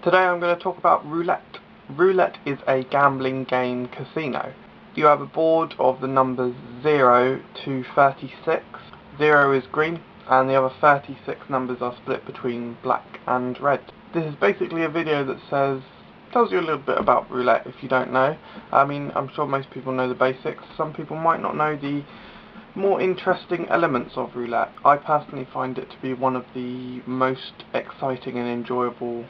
Today I'm going to talk about Roulette. Roulette is a gambling game casino. You have a board of the numbers 0 to 36. 0 is green and the other 36 numbers are split between black and red. This is basically a video that tells you a little bit about Roulette if you don't know. I mean, I'm sure most people know the basics. Some people might not know the more interesting elements of Roulette. I personally find it to be one of the most exciting and enjoyable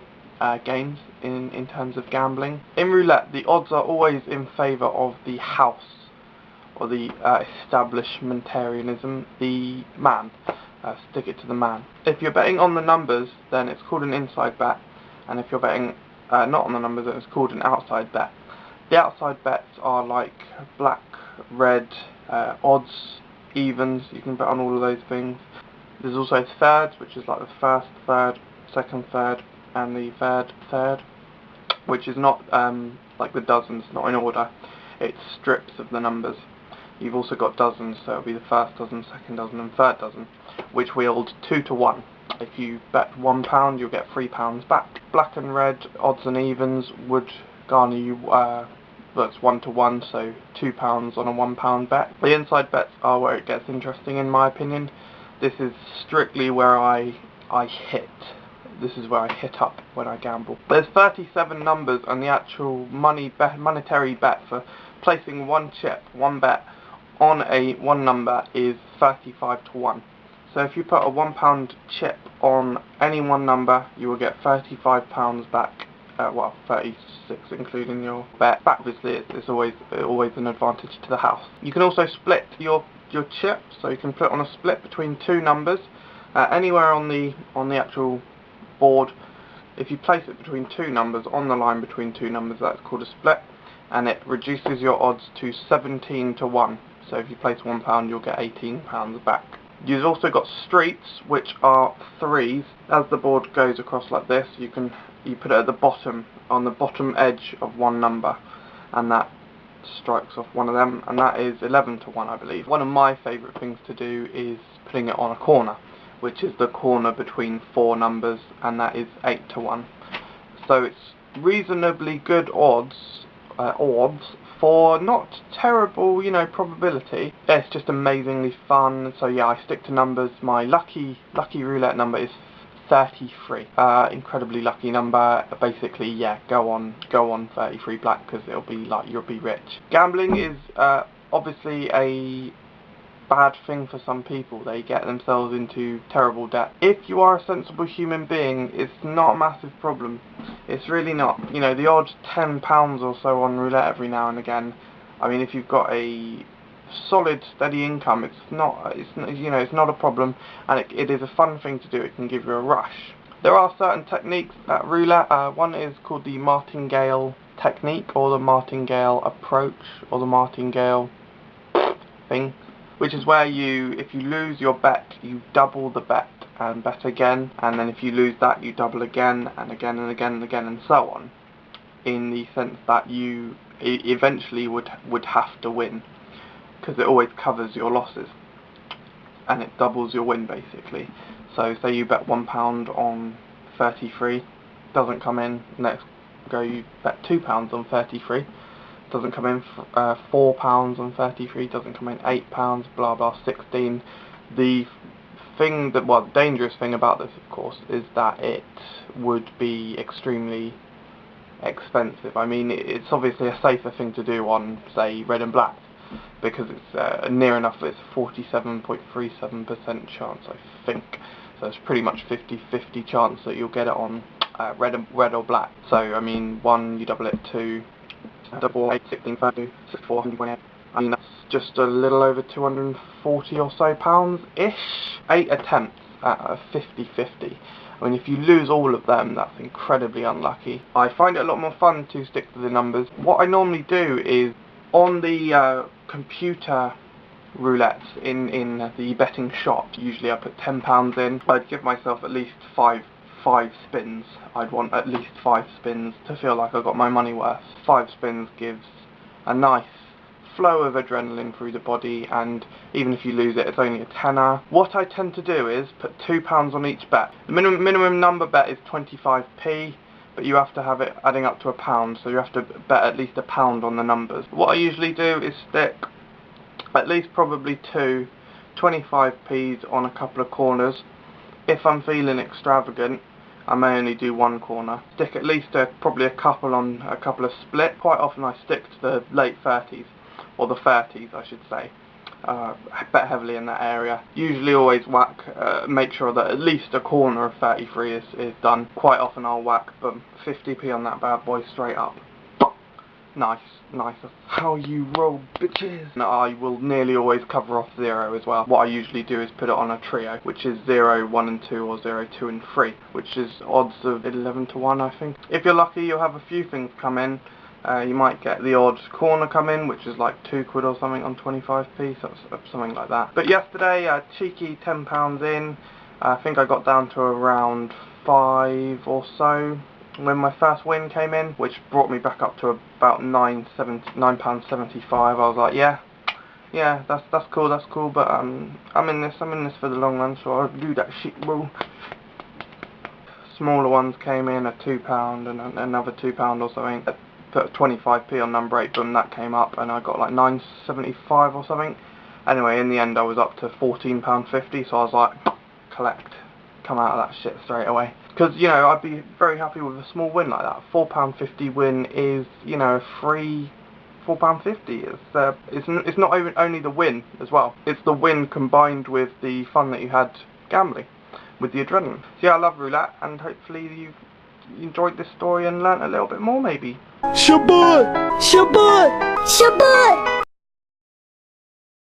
games in terms of gambling. In Roulette, the odds are always in favour of the house, or the establishmentarianism, the man. Stick it to the man. If you're betting on the numbers, then it's called an inside bet, and if you're betting not on the numbers, then it's called an outside bet. The outside bets are like black, red, odds, evens. You can bet on all of those things. There's also thirds, which is like the first third, second third, and the third, which is not like the dozens, not in order. It's strips of the numbers. You've also got dozens, so it'll be the first dozen, second dozen, and third dozen, which wield 2 to 1. If you bet £1, you'll get £3 back. Black and red odds and evens would garner you that's 1 to 1, so £2 on a £1 bet. The inside bets are where it gets interesting, in my opinion. This is strictly where I hit. This is where I hit up when I gamble. There's 37 numbers, and the actual monetary bet for placing one chip, one bet on one number is 35 to 1. So if you put a £1 chip on any one number, you will get £35 back. Well, 36 including your bet. Obviously, it's always an advantage to the house. You can also split your chip, so you can put on a split between two numbers, anywhere on the actual board. If you place it between two numbers, on the line between two numbers, that's called a split, and it reduces your odds to 17 to 1. So if you place £1, you'll get £18 back. You've also got streets, which are threes. As the board goes across like this, you put it at the bottom, on the bottom edge of one number, and that strikes off one of them, and that is 11 to 1, I believe. One of my favourite things to do is putting it on a corner, which is the corner between four numbers, and that is 8 to 1. So it's reasonably good odds for not terrible, probability. Yeah, it's just amazingly fun. So yeah, I stick to numbers. My lucky roulette number is 33. Incredibly lucky number. Basically, yeah, go on 33 black, because it'll be like you'll be rich. Gambling is obviously a bad thing for some people. They get themselves into terrible debt. If you are a sensible human being, it's not a massive problem. It's really not. The odd £10 or so on roulette every now and again. I mean, if you've got a solid, steady income, it's not a problem, and it is a fun thing to do. It can give you a rush. There are certain techniques at roulette. One is called the martingale technique, or the martingale approach, or the martingale thing, which is where if you lose your bet, you double the bet and bet again, and then if you lose that, you double again and again and again and again, and so on, in the sense that you eventually would have to win, because it always covers your losses and it doubles your win, basically. So say you bet £1 on 33, doesn't come in. Next go you bet £2 on 33, doesn't come in. £4 on 33, doesn't come in. £8, blah blah, 16. The dangerous thing about this, of course, is that it would be extremely expensive. I mean, it's obviously a safer thing to do on, say, red and black, because it's near enough. It's 47.37% chance, I think. So it's pretty much 50-50 chance that you'll get it on red or black. So I mean, 1 you double it, 2 double 8, 16, 32, 64, 128. I mean, that's just a little over 240 or so pounds-ish. 8 attempts at a 50-50. I mean, if you lose all of them, that's incredibly unlucky. I find it a lot more fun to stick to the numbers. What I normally do is, on the computer roulettes in the betting shop, usually I put £10 in. I'd give myself at least five spins. I'd want at least 5 spins to feel like I got my money worth. 5 spins gives a nice flow of adrenaline through the body, and even if you lose it, it's only a tenner. What I tend to do is put £2 on each bet. The minimum number bet is 25p. but you have to have it adding up to £1, so you have to bet at least £1 on the numbers. What I usually do is stick at least probably two 25p's on a couple of corners. If I'm feeling extravagant, I may only do one corner. Stick at least probably a couple on a couple of split. Quite often I stick to the late 30s, or the 30s I should say. Bet heavily in that area. Usually always whack, make sure that at least a corner of 33 is done. Quite often I'll whack 50p on that bad boy straight up. Nice, nice. That's how you roll, bitches. And I will nearly always cover off 0 as well. What I usually do is put it on a trio, which is 0, 1 and 2, or 0, 2 and 3, which is odds of 11 to 1, I think. If you're lucky, you'll have a few things come in. You might get the odd corner come in, which is like £2 or something on 25p, so something like that. But yesterday, cheeky £10 in. I think I got down to around 5 or so when my first win came in, which brought me back up to about £9.75. I was like, yeah, that's cool, but I'm in this for the long run, so I'll do that shit, bro. Smaller ones came in at £2 and another £2 or something. Put 25p on number 8, boom, that came up, and I got like £9.75 or something. Anyway, in the end I was up to £14.50, so I was like, collect, come out of that shit straight away. Because, you know, I'd be very happy with a small win like that. £4.50 win is, you know, a free £4.50. It's not even only the win as well. It's the win combined with the fun that you had gambling, with the adrenaline. So yeah, I love roulette, and hopefully you've enjoyed this story and learnt a little bit more, maybe. Shabbat! Shabbat! Shabbat!